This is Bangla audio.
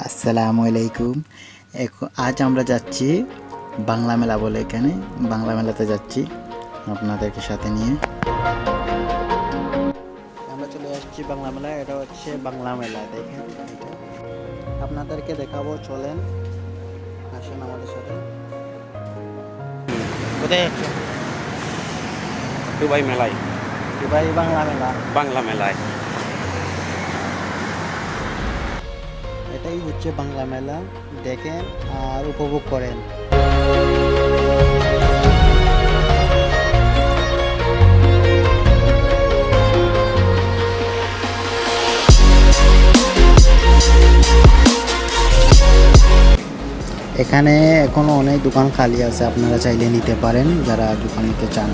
আসসালামু আলাইকুম। আজ আমরা যাচ্ছি বাংলা মেলা বলে, এখানে বাংলা মেলাতে যাচ্ছি আপনাদেরকে সাথে নিয়ে। আমরা চলে আসছি বাংলা মেলা। এটা হচ্ছে বাংলা মেলা, দেখেন এটা আপনাদেরকে দেখাবো, চলেন আসেন আমাদের সাথে। কোথায় যাচ্ছ? দুবাই মেলায়, দুবাই বাংলা মেলা। বাংলা মেলায়। এটাই হচ্ছে বাংলা মেলা, দেখেন আর উপভোগ করেন। এখানে এখনো অনেক দোকান খালি আছে, আপনারা চাইলে নিতে পারেন যারা দোকান নিতে চান।